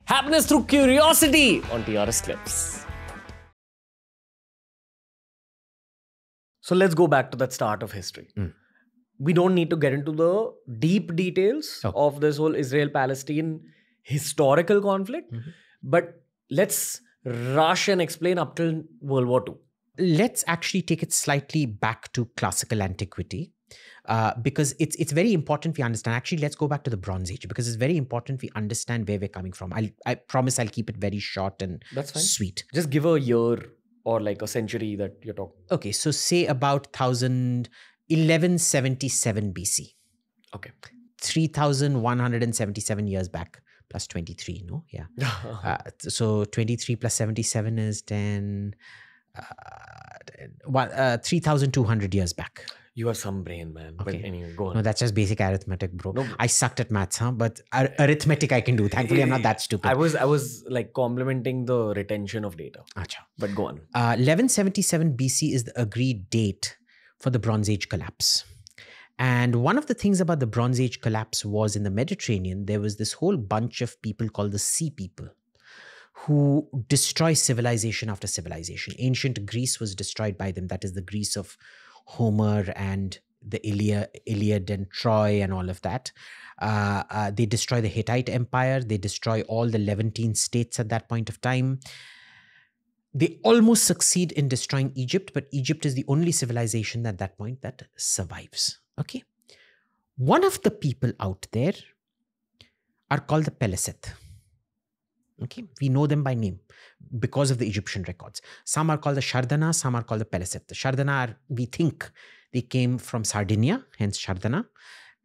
Happiness through curiosity on TRS Clips. So let's go back to that start of history. We don't need to get into the deep details of this whole Israel-Palestine historical conflict, but let's rush and explain up till World War II. Let's actually take it slightly back to classical antiquity. Because it's very important we understand. Actually, let's go back to the Bronze Age because it's very important we understand where we're coming from. I promise I'll keep it very short and sweet. Just give a year or like a century that you're talking. Okay, so say about 1177 BC. Okay. 3,177 years back plus 23, no? Yeah. So 23 plus 77 is 3,200 years back. You are some brain, man. Okay. But anyway, go on. No, that's just basic arithmetic, bro. No, I sucked at maths, but arithmetic I can do. Thankfully, I'm not that stupid. I was like complimenting the retention of data. Achha. But go on. 1177 BC is the agreed date for the Bronze Age collapse. And one of the things about the Bronze Age collapse was in the Mediterranean, there was this whole bunch of people called the Sea People who destroy civilization after civilization. Ancient Greece was destroyed by them. That is the Greece of Homer and the Iliad and Troy and all of that. They destroy the Hittite Empire. They destroy all the Levantine states at that point of time. They almost succeed in destroying Egypt, but Egypt is the only civilization at that point that survives. Okay. One of the people out there are called the Pelaseth. Okay, we know them by name because of the Egyptian records. Some are called the Shardana, some are called the Pelaseth. The Shardana are, we think they came from Sardinia, hence Shardana.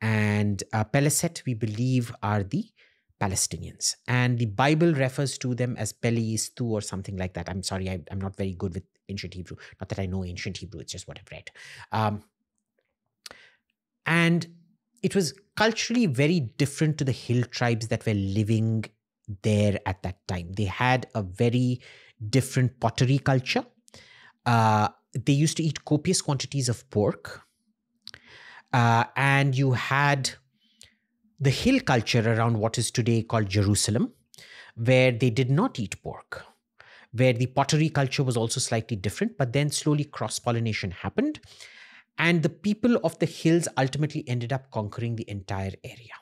And Pelaseth, we believe, are the Palestinians. And the Bible refers to them as Pelistu or something like that. I'm sorry, I'm not very good with ancient Hebrew. Not that I know ancient Hebrew, it's just what I've read. And it was culturally very different to the hill tribes that were living there at that time. They had a very different pottery culture. They used to eat copious quantities of pork. And you had the hill culture around what is today called Jerusalem, where they did not eat pork, where the pottery culture was also slightly different, but then slowly cross-pollination happened. And the people of the hills ultimately ended up conquering the entire area.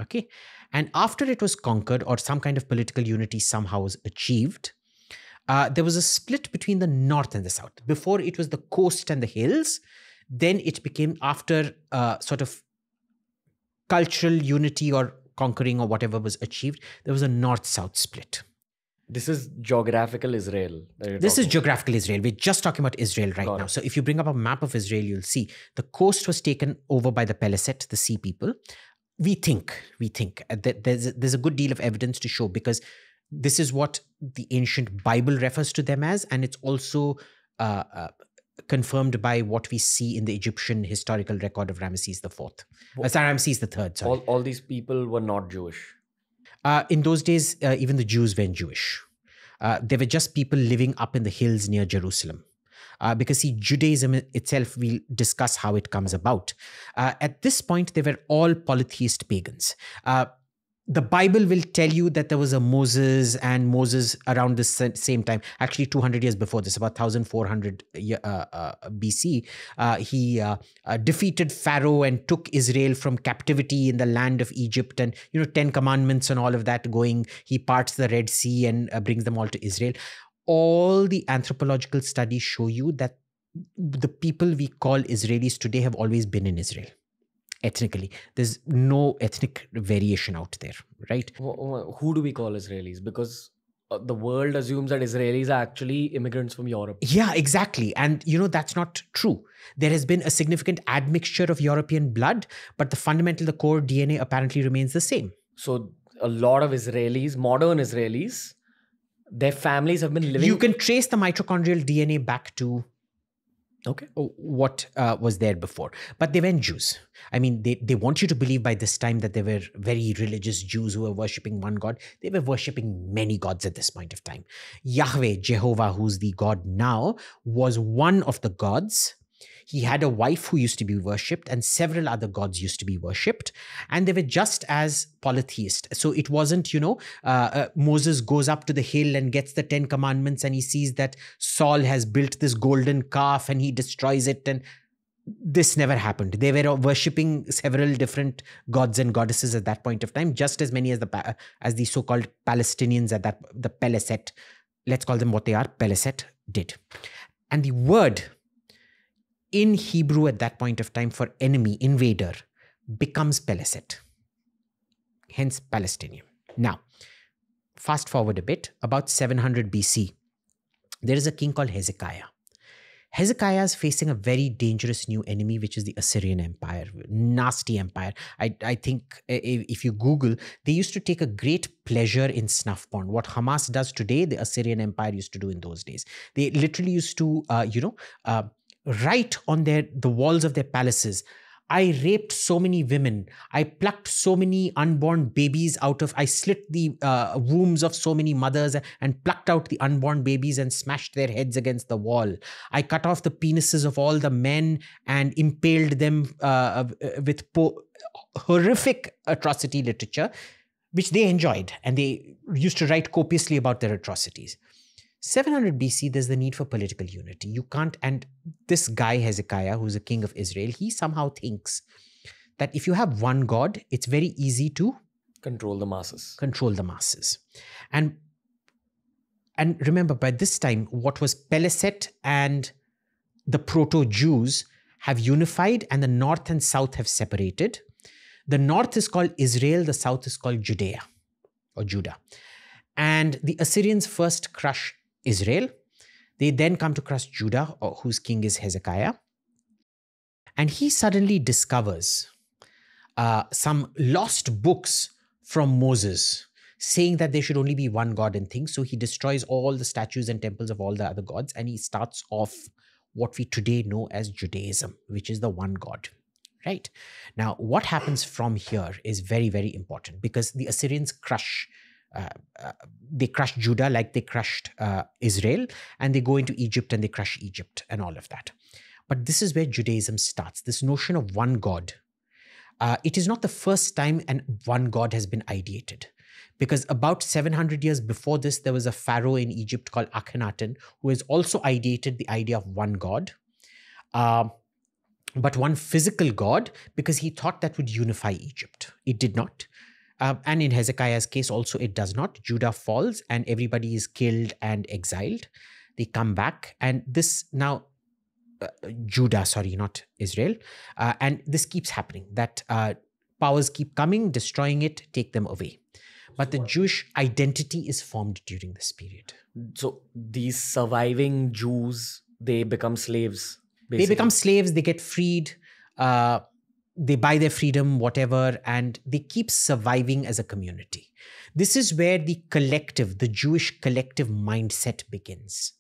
Okay. And after it was conquered or some kind of political unity somehow was achieved, there was a split between the north and the south. Before it was the coast and the hills. Then it became, after sort of cultural unity or conquering or whatever was achieved, there was a north-south split. This is geographical Israel. This is geographical Israel. We're just talking about Israel right now. So if you bring up a map of Israel, you'll see the coast was taken over by the Pelaseth, the Sea People. We think that there's a good deal of evidence to show, because this is what the ancient Bible refers to them as, and it's also confirmed by what we see in the Egyptian historical record of Ramesses IV. Ramesses III, sorry. All these people were not Jewish. In those days, even the Jews weren't Jewish. They were just people living up in the hills near Jerusalem. Because see, Judaism itself, we'll discuss how it comes about. At this point, they were all polytheist pagans. The Bible will tell you that there was a Moses, and Moses around the same time, actually 200 years before this, about 1400 BC, he defeated Pharaoh and took Israel from captivity in the land of Egypt, and 10 commandments and all of that going. He parts the Red Sea and brings them all to Israel. All the anthropological studies show you that the people we call Israelis today have always been in Israel. Ethnically, there's no ethnic variation out there, right? Who do we call Israelis? Because the world assumes that Israelis are actually immigrants from Europe. Yeah, exactly. And that's not true. There has been a significant admixture of European blood, but the core DNA apparently remains the same. So a lot of Israelis, modern Israelis, their families have been living... You can trace the mitochondrial DNA back to what was there before. But they weren't Jews. I mean, they want you to believe by this time that they were very religious Jews who were worshipping one God. They were worshipping many gods at this point of time. Yahweh, Jehovah, who's the God now, was one of the gods. He had a wife who used to be worshipped, and several other gods used to be worshipped, and they were just as polytheist. So it wasn't, Moses goes up to the hill and gets the 10 commandments, and he sees that Saul has built this golden calf and he destroys it, and this never happened. They were worshipping several different gods and goddesses at that point of time, just as many as the so-called Palestinians at the Peleset, let's call them what they are, Peleset, did. And the word in Hebrew at that point of time for enemy, invader, becomes Peleset. Hence Palestinian. Now, fast forward a bit, about 700 BC, there is a king called Hezekiah. Hezekiah is facing a very dangerous new enemy, which is the Assyrian Empire. Nasty empire. I think if you Google, they used to take a great pleasure in snuff porn. What Hamas does today, the Assyrian Empire used to do in those days. They literally used to, write on the walls of their palaces, I raped so many women. I plucked so many unborn babies I slit the wombs of so many mothers and plucked out the unborn babies and smashed their heads against the wall. I cut off the penises of all the men and impaled them with horrific atrocity literature, which they enjoyed. And they used to write copiously about their atrocities. 700 BC, there's the need for political unity. You can't, and this guy Hezekiah, who's a king of Israel, he somehow thinks that if you have one God, it's very easy to control the masses. And remember, by this time, what was Peleset and the proto-Jews have unified, and the north and south have separated. The north is called Israel, the south is called Judea or Judah. And the Assyrians first crush Israel. They then come to crush Judah, whose king is Hezekiah. And he suddenly discovers some lost books from Moses saying that there should only be one God and things. So he destroys all the statues and temples of all the other gods, and he starts off what we today know as Judaism, which is the one God. Right? Now, what happens from here is very, very important, because the Assyrians crush Judah like they crushed Israel, and they go into Egypt and they crush Egypt and all of that. But this is where Judaism starts, this notion of one God. It is not the first time one God has been ideated, because about 700 years before this, there was a pharaoh in Egypt called Akhenaten who has also ideated the idea of one God, but one physical God, because he thought that would unify Egypt. It did not. And in Hezekiah's case also, it does not. Judah falls and everybody is killed and exiled. They come back, and this now, Judah, sorry, not Israel. And this keeps happening, that powers keep coming, destroying it, take them away. But the Jewish identity is formed during this period. So these surviving Jews, they become slaves, basically. They become slaves, they get freed. They buy their freedom, whatever, and they keep surviving as a community. This is where the Jewish collective mindset begins.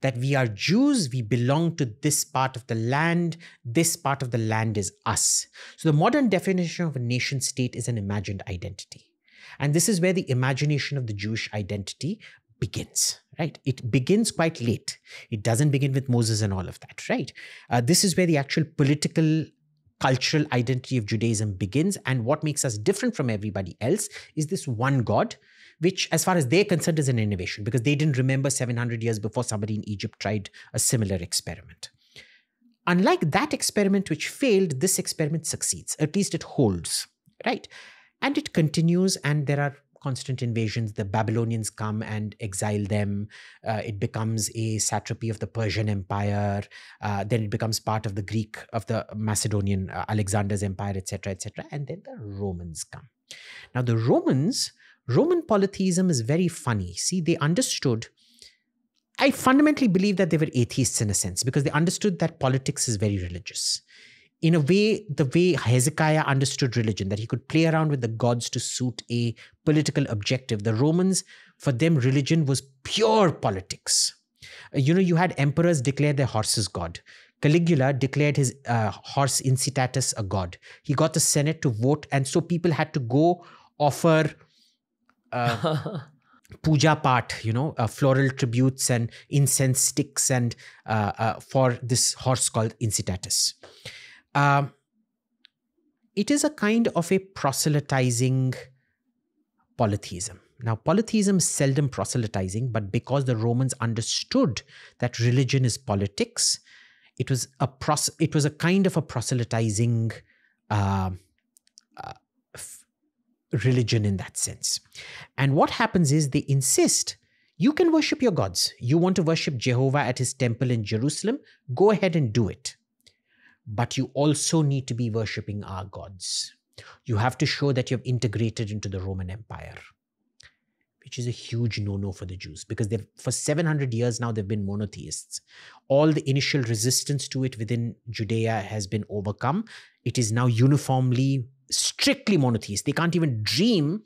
That we are Jews, we belong to this part of the land, this part of the land is us. So the modern definition of a nation state is an imagined identity. And this is where the imagination of the Jewish identity begins, right? It begins quite late. It doesn't begin with Moses and all of that, right? This is where the actual political cultural identity of Judaism begins, and what makes us different from everybody else is this one God, which as far as they're concerned is an innovation, because they didn't remember 700 years before somebody in Egypt tried a similar experiment. Unlike that experiment which failed, this experiment succeeds, at least it holds, right? And it continues, and there are constant invasions. The Babylonians come and exile them. It becomes a satrapy of the Persian Empire. Then it becomes part of the Macedonian, Alexander's empire, etc., etc. And then the Romans come. Now the Roman polytheism is very funny. See, they understood, I fundamentally believe that they were atheists in a sense, because they understood that politics is very religious. In a way, the way Hezekiah understood religion, that he could play around with the gods to suit a political objective. The Romans, for them, religion was pure politics. You had emperors declare their horses god. Caligula declared his horse Incitatus a god. He got the Senate to vote, and so people had to go offer puja part, floral tributes and incense sticks, and for this horse called Incitatus. It is a kind of a proselytizing polytheism. Now, polytheism is seldom proselytizing, but because the Romans understood that religion is politics, it was a kind of a proselytizing religion in that sense. And what happens is they insist, you can worship your gods. You want to worship Jehovah at his temple in Jerusalem? Go ahead and do it. But you also need to be worshipping our gods. You have to show that you've integrated into the Roman Empire, which is a huge no-no for the Jews, because for 700 years now, they've been monotheists. All the initial resistance to it within Judea has been overcome. It is now uniformly, strictly monotheist. They can't even dream.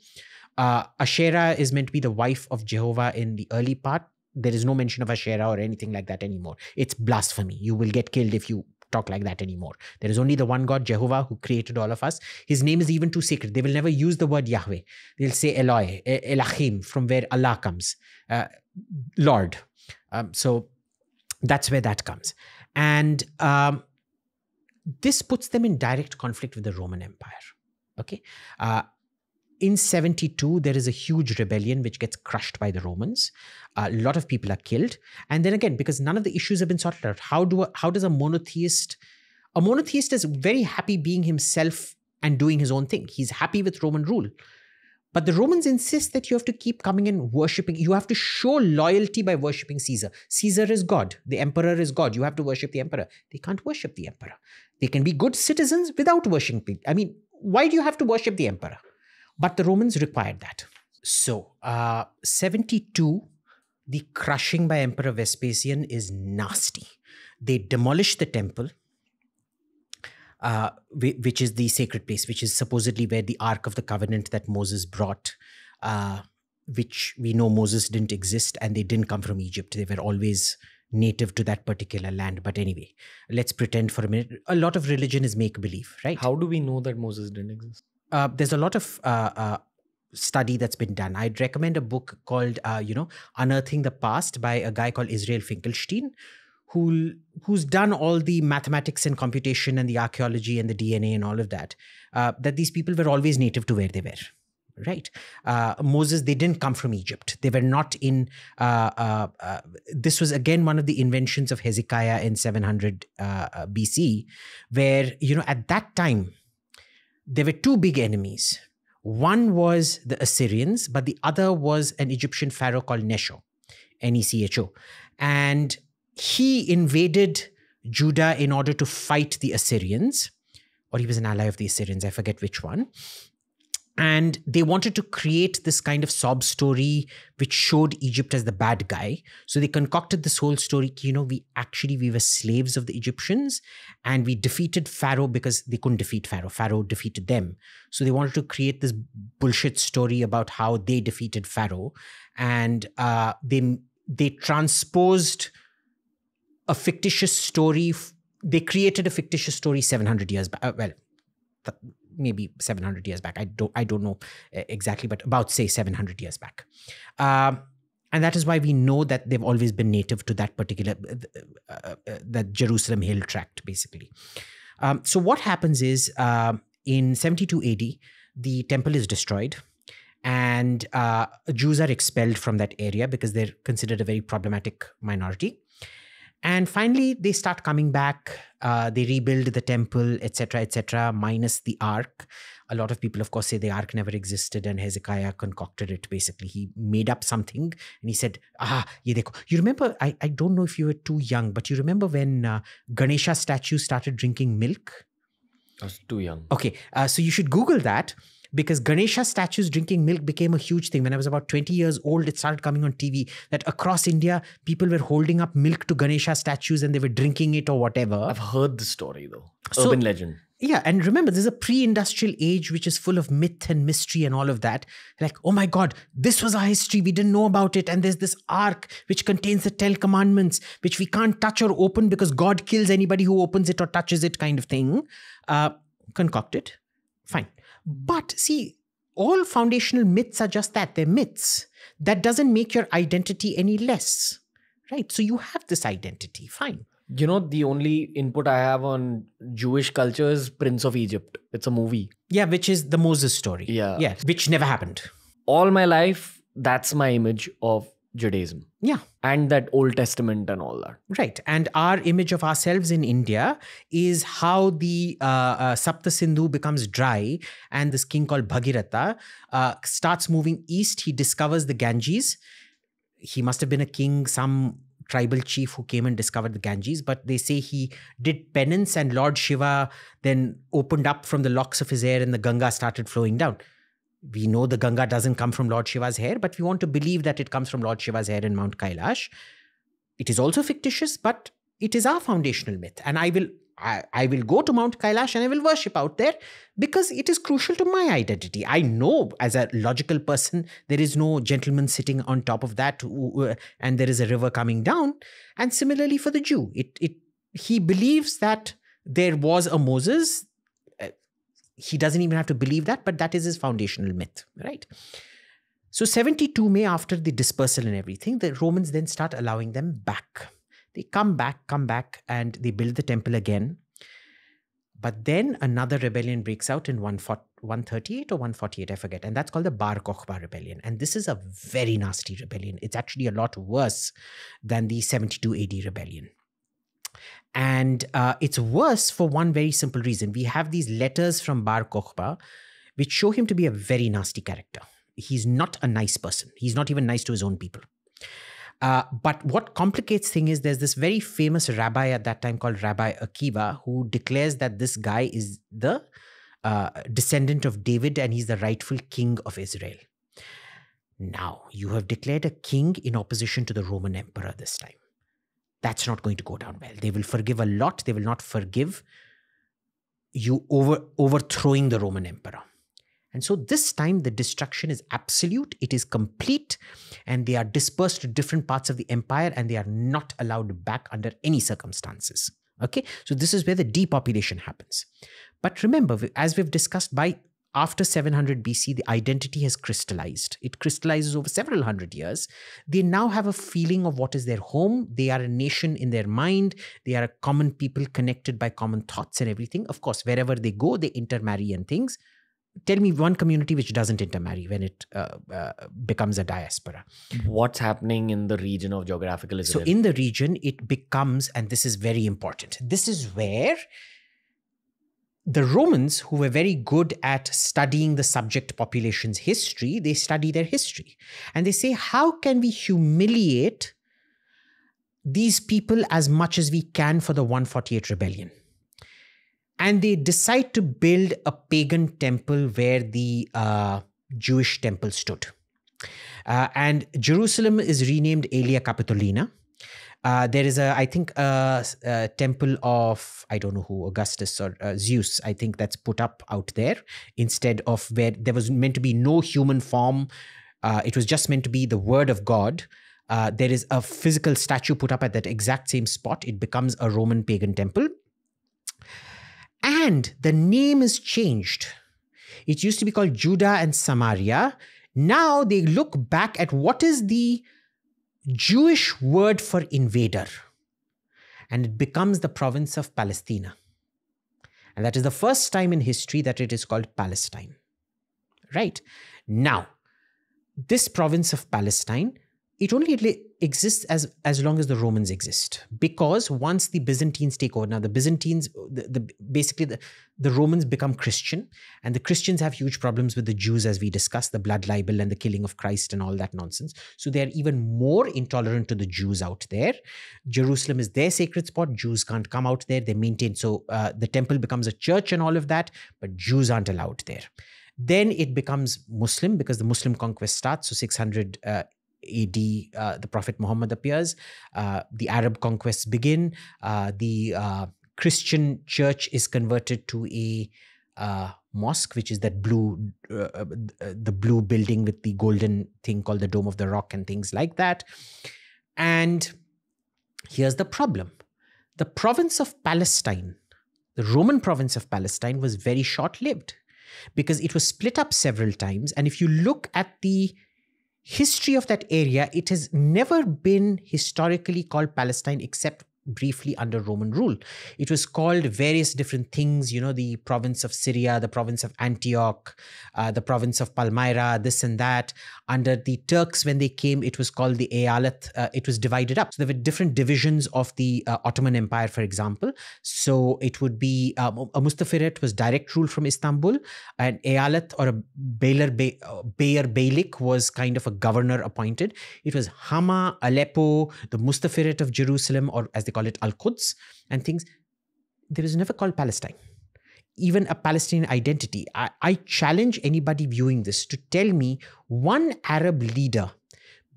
Asherah is meant to be the wife of Jehovah in the early part. There is no mention of Asherah or anything like that anymore. It's blasphemy. You will get killed if you talk like that anymore. There is only the one God, Jehovah, who created all of us. His name is even too sacred. They will never use the word Yahweh. They'll say Eloi, Elachim, from where Allah comes, Lord. So that's where that comes. And this puts them in direct conflict with the Roman Empire. Okay. In 72, there is a huge rebellion which gets crushed by the Romans. A lot of people are killed. And then again, because none of the issues have been sorted out, how does a monotheist is very happy being himself and doing his own thing. He's happy with Roman rule. But the Romans insist that you have to keep coming and worshipping. You have to show loyalty by worshipping Caesar. Caesar is God. The emperor is God. You have to worship the emperor. They can't worship the emperor. They can be good citizens without worshiping. I mean, why do you have to worship the emperor? But the Romans required that. So, 72, the crushing by Emperor Vespasian is nasty. They demolish the temple, which is the sacred place, which is supposedly where the Ark of the Covenant that Moses brought, which we know Moses didn't exist and they didn't come from Egypt. They were always native to that particular land. But anyway, let's pretend for a minute. A lot of religion is make-believe, right? How do we know that Moses didn't exist? There's a lot of study that's been done. I'd recommend a book called, Unearthing the Past by a guy called Israel Finkelstein, who's done all the mathematics and computation and the archaeology and the DNA and all of that, that these people were always native to where they were. Right. Moses, they didn't come from Egypt. They were not in, this was again one of the inventions of Hezekiah in 700 BC, where, at that time, there were two big enemies. One was the Assyrians, but the other was an Egyptian pharaoh called Necho, Necho. And he invaded Judah in order to fight the Assyrians, or he was an ally of the Assyrians, I forget which one. And they wanted to create this kind of sob story which showed Egypt as the bad guy. So they concocted this whole story. We were slaves of the Egyptians and we defeated Pharaoh because they couldn't defeat Pharaoh. Pharaoh defeated them. So they wanted to create this bullshit story about how they defeated Pharaoh. And they transposed a fictitious story. They created a fictitious story 700 years back. Maybe 700 years back. I don't know exactly, but about, say, 700 years back. And that is why we know that they've always been native to that particular, that Jerusalem hill tract, basically. So what happens is, in 72 AD, the temple is destroyed and Jews are expelled from that area because they're considered a very problematic minority. And finally, they start coming back. They rebuild the temple, etc., minus the ark. A lot of people, of course, say the ark never existed and Hezekiah concocted it, basically. He made up something and he said, ye dekho. You remember, I don't know if you were too young, but you remember when Ganesha statues started drinking milk? I was too young. Okay, so you should Google that. Because Ganesha statues drinking milk became a huge thing. When I was about 20 years old, it started coming on TV that across India, people were holding up milk to Ganesha statues and they were drinking it or whatever. I've heard the story though. Urban legend. Yeah. And remember, there's a pre-industrial age which is full of myth and mystery and all of that. Like, oh my God, this was our history. We didn't know about it. And there's this ark which contains the 10 commandments, which we can't touch or open because God kills anybody who opens it or touches it, kind of thing. Concocted. Fine. But see, all foundational myths are just that. They're myths. That doesn't make your identity any less, right? So you have this identity, fine. You know, the only input I have on Jewish culture is Prince of Egypt. It's a movie. Yeah, which is the Moses story. Yeah. Which never happened. All my life, that's my image of Judaism. Yeah. And that Old Testament and all that. Right. And our image of ourselves in India is how the Sapta Sindhu becomes dry, and this king called Bhagiratha starts moving east. He discovers the Ganges. He must have been a king, some tribal chief who came and discovered the Ganges, but they say he did penance and Lord Shiva then opened up from the locks of his hair and the Ganga started flowing down. We know the Ganga doesn't come from Lord Shiva's hair, but we want to believe that it comes from Lord Shiva's hair in Mount Kailash. It is also fictitious, but it is our foundational myth. And I will go to Mount Kailash and I will worship out there because it is crucial to my identity. I know as a logical person, there is no gentleman sitting on top of that and there is a river coming down. And similarly for the Jew, he believes that there was a Moses. He doesn't even have to believe that, but that is his foundational myth, right? So 72 May, after the dispersal and everything, the Romans then start allowing them back. They come back, and they build the temple again. But then another rebellion breaks out in 138 or 148, I forget. And that's called the Bar Kokhba rebellion. And this is a very nasty rebellion. It's actually a lot worse than the 72 AD rebellion. And it's worse for one very simple reason. We have these letters from Bar Kokhba, which show him to be a very nasty character. He's not a nice person. He's not even nice to his own people. But what complicates things is there's this very famous rabbi at that time called Rabbi Akiva, who declares that this guy is the descendant of David and he's the rightful king of Israel. Now, you have declared a king in opposition to the Roman emperor this time. That's not going to go down well. They will forgive a lot. They will not forgive you overthrowing the Roman emperor. And so this time the destruction is absolute. It is complete. And they are dispersed to different parts of the empire and they are not allowed back under any circumstances. Okay. So this is where the depopulation happens. But remember, as we've discussed, by after 700 BC, the identity has crystallized. It crystallizes over several hundred years. They now have a feeling of what is their home. They are a nation in their mind. They are a common people connected by common thoughts and everything. Of course, wherever they go, they intermarry and things. Tell me one community which doesn't intermarry when it becomes a diaspora. What's happening in the region of geographical Israel? So in the region, it becomes, and this is very important, this is where the Romans, who were very good at studying the subject population's history, they study their history. And they say, how can we humiliate these people as much as we can for the 148 rebellion? And they decide to build a pagan temple where the Jewish temple stood. And Jerusalem is renamed Aelia Capitolina. There is I think a temple of, I don't know who, Augustus or Zeus, I think, that's put up out there instead of where there was meant to be no human form. It was just meant to be the word of God. There is a physical statue put up at that exact same spot. It becomes a Roman pagan temple. And the name is changed. It used to be called Judah and Samaria. Now they look back at what is the Jewish word for invader. And it becomes the province of Palestina. And that is the first time in history that it is called Palestine. Right? Now, this province of Palestine, it only exists as long as the Romans exist. Because once the Byzantines take over, now the Byzantines, basically the Romans become Christian, and the Christians have huge problems with the Jews, as we discussed, the blood libel and the killing of Christ and all that nonsense. So they're even more intolerant to the Jews out there. Jerusalem is their sacred spot. Jews can't come out there. They maintain, so the temple becomes a church and all of that, but Jews aren't allowed there. Then it becomes Muslim because the Muslim conquest starts. So 600 AD, the Prophet Muhammad appears. The Arab conquests begin. The Christian church is converted to a mosque, which is that the blue building with the golden thing called the Dome of the Rock and things like that. And here's the problem. The province of Palestine, the Roman province of Palestine, was very short-lived because it was split up several times. And if you look at the history of that area, it has never been historically called Palestine except briefly under Roman rule. It was called various different things, the province of Syria, the province of Antioch, the province of Palmyra, this and that. Under the Turks, when they came, it was called the Eyalet. It was divided up. So there were different divisions of the Ottoman Empire, for example. So it would be a Mustafiret was direct rule from Istanbul. An Eyalet or a Beylik was kind of a governor appointed. It was Hama, Aleppo, the Mustafiret of Jerusalem, or as they call it, Al-Quds, and things. There was never called Palestine. Even a Palestinian identity. I challenge anybody viewing this to tell me one Arab leader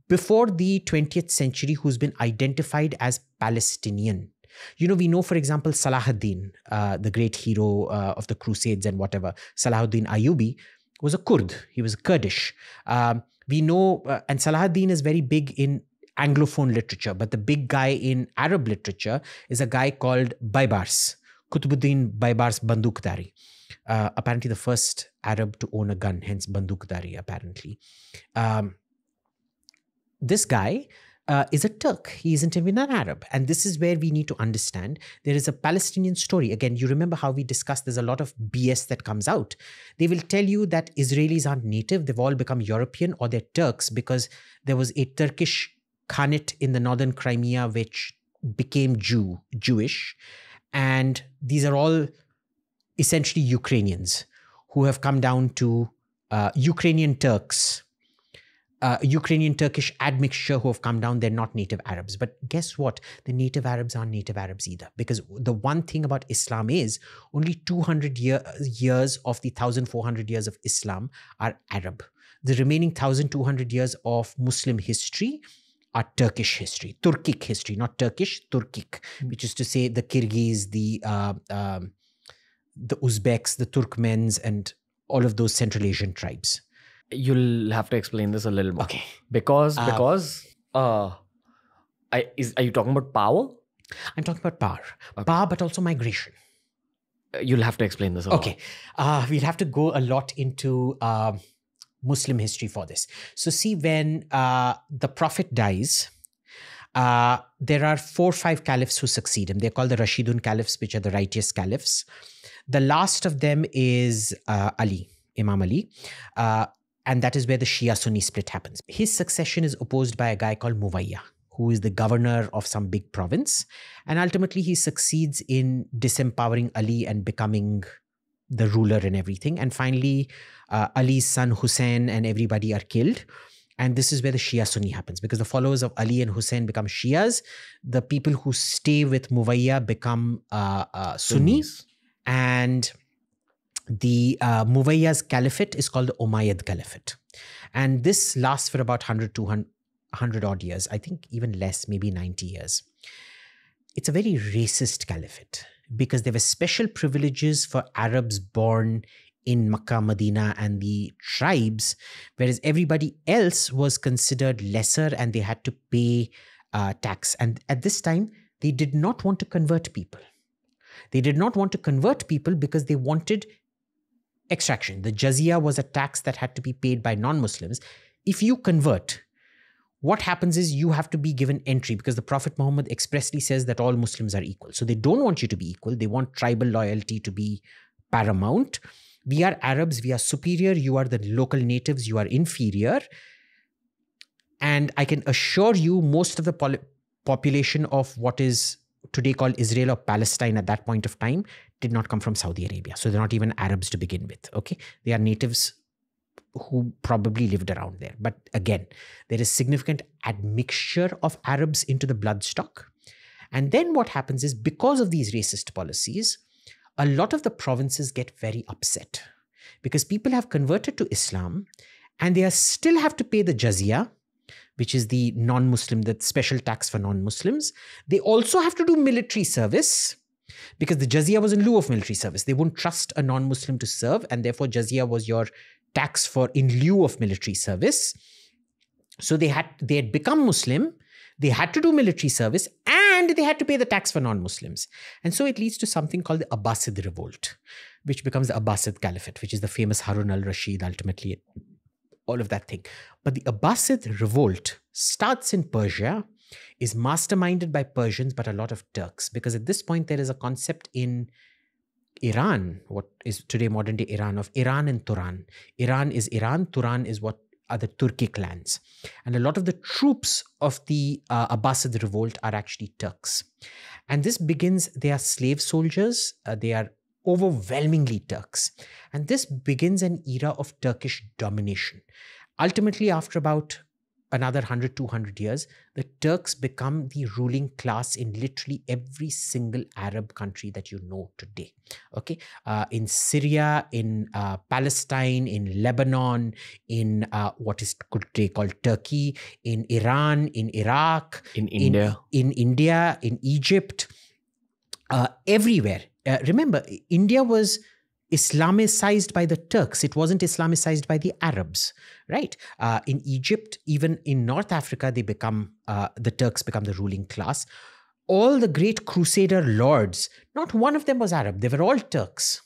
before the 20th century who's been identified as Palestinian. We know, for example, Salahuddin, the great hero of the Crusades and whatever, Salahuddin Ayyubi, was a Kurd. He was Kurdish. We know, and Salahuddin is very big in Anglophone literature, but the big guy in Arab literature is a guy called Baybars, Qutbuddin Baybars Bandukdari. Apparently the first Arab to own a gun, hence Bandukdari, apparently. This guy is a Turk. He isn't even an Arab. And this is where we need to understand there is a Palestinian story. Again, you remember how we discussed there's a lot of BS that comes out. They will tell you that Israelis aren't native. They've all become European or they're Turks because there was a Turkish Khanate in the northern Crimea which became Jewish. And these are all essentially Ukrainians who have come down to Ukrainian Turks, Ukrainian Turkish admixture who have come down. They're not native Arabs. But guess what? The native Arabs aren't native Arabs either. Because the one thing about Islam is only 200 years of the 1,400 years of Islam are Arab. The remaining 1,200 years of Muslim history are Turkish history, Turkic history, not Turkish, Turkic, which is to say the Kyrgyz, the Uzbeks, the Turkmens, and all of those Central Asian tribes. You'll have to explain this a little more. Okay. Because are you talking about power? I'm talking about power. Okay. Power, but also migration. You'll have to explain this a lot. Okay. We'll have to go a lot into Muslim history for this. So see, when the Prophet dies, there are 4 or 5 caliphs who succeed him. They're called the Rashidun caliphs, which are the righteous caliphs. The last of them is Ali, Imam Ali. And that is where the Shia-Sunni split happens. His succession is opposed by a guy called Muwayya, who is the governor of some big province. And ultimately, he succeeds in disempowering Ali and becoming the ruler and everything. And finally, Ali's son Hussein and everybody are killed. And this is where the Shia-Sunni happens, because the followers of Ali and Hussein become Shias. The people who stay with Muwayya become Sunnis. And the Muwayya's caliphate is called the Umayyad Caliphate. And this lasts for about 100 odd years. I think even less, maybe 90 years. It's a very racist caliphate because there were special privileges for Arabs born in Makkah, Medina, and the tribes, whereas everybody else was considered lesser and they had to pay tax. And at this time, they did not want to convert people. They did not want to convert people because they wanted extraction. The jizya was a tax that had to be paid by non-Muslims. If you convert, what happens is you have to be given entry because the Prophet Muhammad expressly says that all Muslims are equal. So they don't want you to be equal. They want tribal loyalty to be paramount. We are Arabs. We are superior. You are the local natives. You are inferior. And I can assure you most of the population of what is today called Israel or Palestine at that point of time did not come from Saudi Arabia. So they're not even Arabs to begin with. Okay. They are natives who probably lived around there. But again, there is significant admixture of Arabs into the bloodstock. And then what happens is because of these racist policies, a lot of the provinces get very upset because people have converted to Islam and they still have to pay the jizya, which is the non-Muslim, the special tax for non-Muslims. They also have to do military service because the jizya was in lieu of military service. They wouldn't trust a non-Muslim to serve, and therefore jizya was your tax for in lieu of military service. So they had become Muslim, they had to do military service, and they had to pay the tax for non-Muslims. And so it leads to something called the Abbasid revolt, which becomes the Abbasid Caliphate, which is the famous Harun al-Rashid ultimately all of that thing. But the Abbasid revolt starts in Persia, is masterminded by Persians, but a lot of Turks, because at this point there is a concept in Iran, what is today modern day Iran, of Iran and Turan. Iran is Iran, Turan is what are the Turkic lands. And a lot of the troops of the Abbasid revolt are actually Turks. And this begins, they are slave soldiers, they are overwhelmingly Turks. And this begins an era of Turkish domination. Ultimately, after about another 100, 200 years, the Turks become the ruling class in literally every single Arab country that you know today. Okay, in Syria, in Palestine, in Lebanon, in what is today called Turkey, in Iran, in Iraq, in India, in Egypt, everywhere. Remember, India was Islamicized by the Turks. It wasn't Islamicized by the Arabs, right? In Egypt, even in North Africa, they become the Turks become the ruling class. All the great crusader lords, not one of them was Arab. They were all Turks.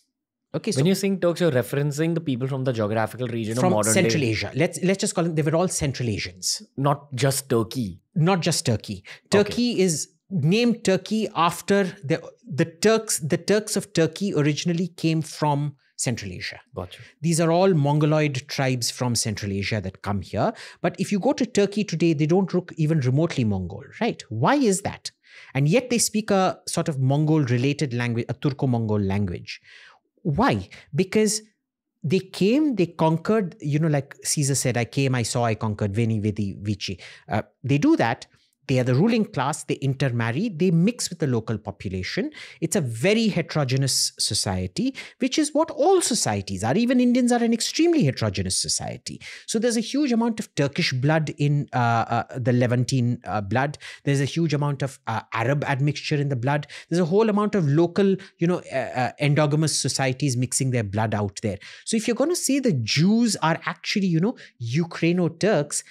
Okay, when you're saying Turks, you're referencing the people from the geographical region from of modern Central day. Asia. Let's just call them. They were all Central Asians. Not just Turkey. Not just Turkey. Turkey is named Turkey after the Turks. The Turks of Turkey originally came from Central Asia. Gotcha. These are all Mongoloid tribes from Central Asia that come here. But if you go to Turkey today, they don't look even remotely Mongol, right? Why is that? And yet they speak a sort of Mongol-related language, a Turco-Mongol language. Why? Because they came, they conquered, like Caesar said, I came, I saw, I conquered, veni, vidi, vici. They do that. They are the ruling class, they intermarry, they mix with the local population. It's a very heterogeneous society, which is what all societies are. Even Indians are an extremely heterogeneous society. So there's a huge amount of Turkish blood in the Levantine blood. There's a huge amount of Arab admixture in the blood. There's a whole amount of local, endogamous societies mixing their blood out there. So if you're going to say the Jews are actually, Ukraino-Turks,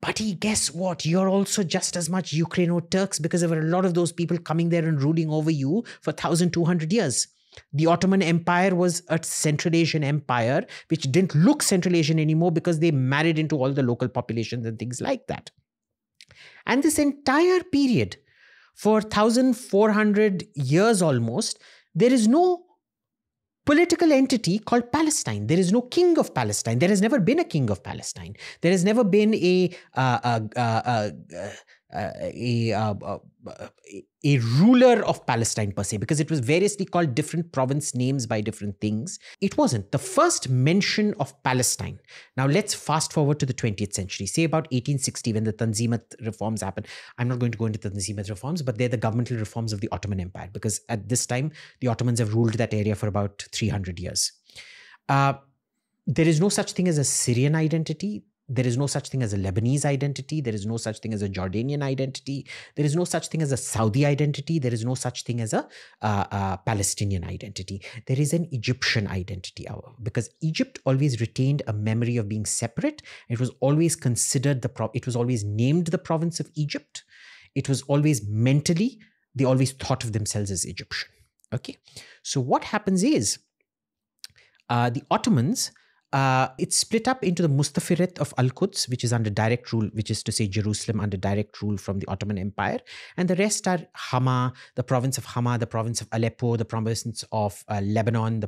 buddy, guess what? You're also just as much Ukraino-Turks, because there were a lot of those people coming there and ruling over you for 1,200 years. The Ottoman Empire was a Central Asian empire, which didn't look Central Asian anymore because they married into all the local populations and things like that. And this entire period, for 1,400 years almost, there is no political entity called Palestine. There is no king of Palestine. There has never been a king of Palestine. There has never been a ruler of Palestine per se, because it was variously called different province names by different things. It wasn't. The first mention of Palestine. Now let's fast forward to the 20th century, say about 1860, when the Tanzimat reforms happened. I'm not going to go into the Tanzimat reforms, but they're the governmental reforms of the Ottoman Empire, because at this time, the Ottomans have ruled that area for about 300 years. There is no such thing as a Syrian identity. There is no such thing as a Lebanese identity. There is no such thing as a Jordanian identity. There is no such thing as a Saudi identity. There is no such thing as a Palestinian identity. There is an Egyptian identity, because Egypt always retained a memory of being separate. It was always considered it was always named the province of Egypt. It was always mentally, they always thought of themselves as Egyptian. Okay. So what happens is, the Ottomans, it's split up into the Mustafiret of Al-Quds, which is under direct rule, which is to say Jerusalem under direct rule from the Ottoman Empire. And the rest are Hama, the province of Hama, the province of Aleppo, the province of Lebanon,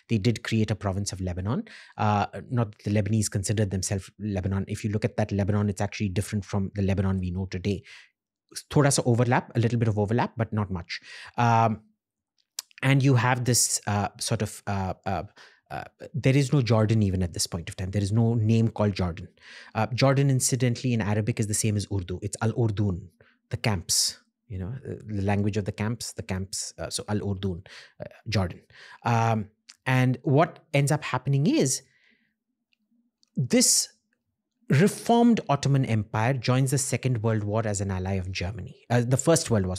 they did create a province of Lebanon. Not the Lebanese considered themselves Lebanon. If you look at that Lebanon, it's actually different from the Lebanon we know today. Thoda sa overlap, a little bit of overlap, but not much. And you have this there is no Jordan even at this point of time. There is no name called Jordan. Jordan, incidentally, in Arabic is the same as Urdu. It's Al-Urdun, the camps, the language of the camps, so Al-Urdun, Jordan. And what ends up happening is, this reformed Ottoman Empire joins the Second World War as an ally of Germany. The First World War,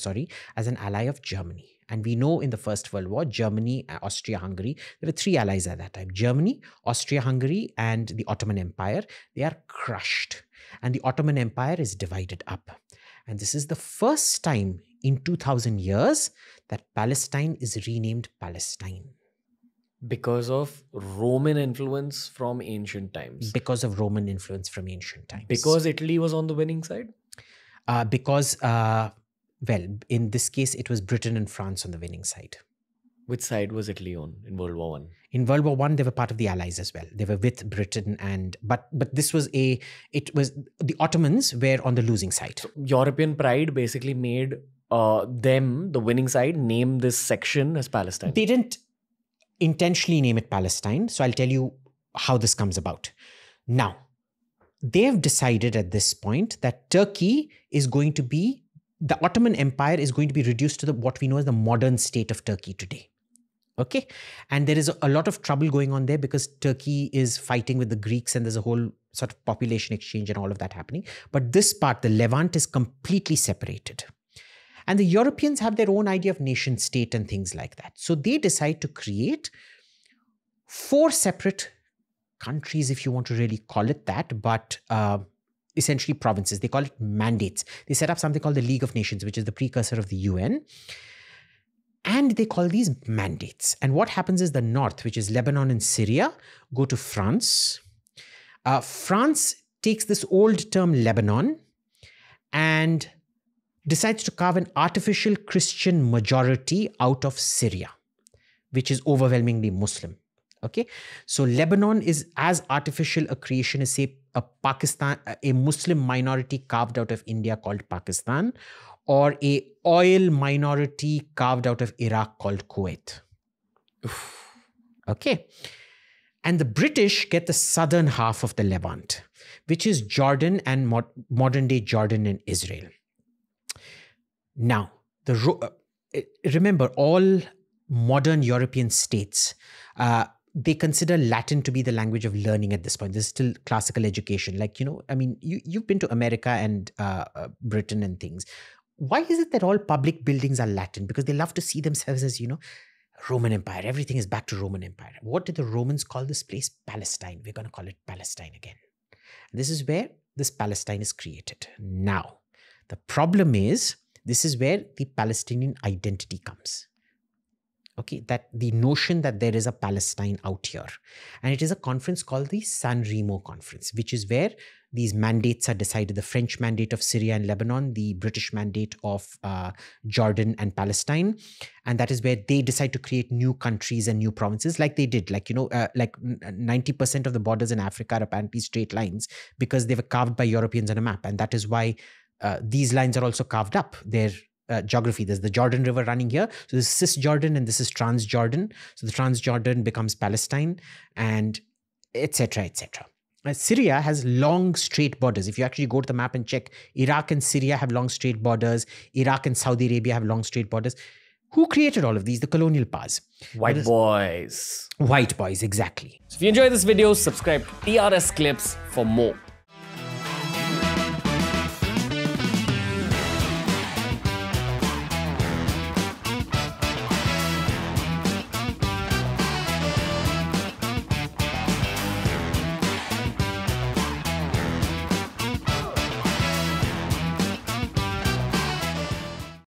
as an ally of Germany. And we know in the First World War, Germany, Austria-Hungary, there were three allies at that time. Germany, Austria-Hungary, and the Ottoman Empire. They are crushed. And the Ottoman Empire is divided up. And this is the first time in 2,000 years that Palestine is renamed Palestine. Because of Roman influence from ancient times. Because of Roman influence from ancient times. Because Italy was on the winning side? Well, in this case, it was Britain and France on the winning side. Which side was Italy on in World War I? In World War I, they were part of the Allies as well. They were with Britain but this was the Ottomans were on the losing side. So European pride basically made them, the winning side, name this section as Palestine. They didn't intentionally name it Palestine. So I'll tell you how this comes about. Now, they have decided at this point that Turkey is going to be, the Ottoman Empire is going to be reduced to what we know as the modern state of Turkey today. Okay. And there is a lot of trouble going on there because Turkey is fighting with the Greeks and there's a whole sort of population exchange and all of that happening. But this part, the Levant, is completely separated. And the Europeans have their own idea of nation state and things like that. So they decide to create 4 separate countries, if you want to really call it that, but essentially provinces. They call it mandates. They set up something called the League of Nations, which is the precursor of the UN. And they call these mandates. And what happens is the north, which is Lebanon and Syria, go to France. France takes this old term Lebanon and decides to carve an artificial Christian majority out of Syria, which is overwhelmingly Muslim. Okay, so Lebanon is as artificial a creation as, say, a Muslim minority carved out of India called Pakistan, or a oil minority carved out of Iraq called Kuwait. Okay, and the British get the southern half of the Levant, which is Jordan and modern day Jordan and Israel. Now, remember, all modern European states, they consider Latin to be the language of learning at this point. There's still classical education. Like, you've been to America and Britain and things. Why is it that all public buildings are Latin? Because they love to see themselves as, Roman Empire. Everything is back to Roman Empire. What did the Romans call this place? Palestine. We're going to call it Palestine again. This is where this Palestine is created. Now, the problem is, this is where the Palestinian identity comes. Okay, that the notion that there is a Palestine out here. And it is a conference called the San Remo Conference, which is where these mandates are decided. The French mandate of Syria and Lebanon, the British mandate of Jordan and Palestine. And that is where they decide to create new countries and new provinces like they did. Like 90% of the borders in Africa are apparently straight lines because they were carved by Europeans on a map. And that is why these lines are also carved up. They're geography. There's the Jordan River running here. So this is Cisjordan and this is Transjordan. So the Transjordan becomes Palestine and etc. etc. Syria has long straight borders. If you actually go to the map and check, Iraq and Syria have long straight borders. Iraq and Saudi Arabia have long straight borders. Who created all of these? The colonial powers. White boys. White boys, exactly. So if you enjoyed this video, subscribe to TRS Clips for more.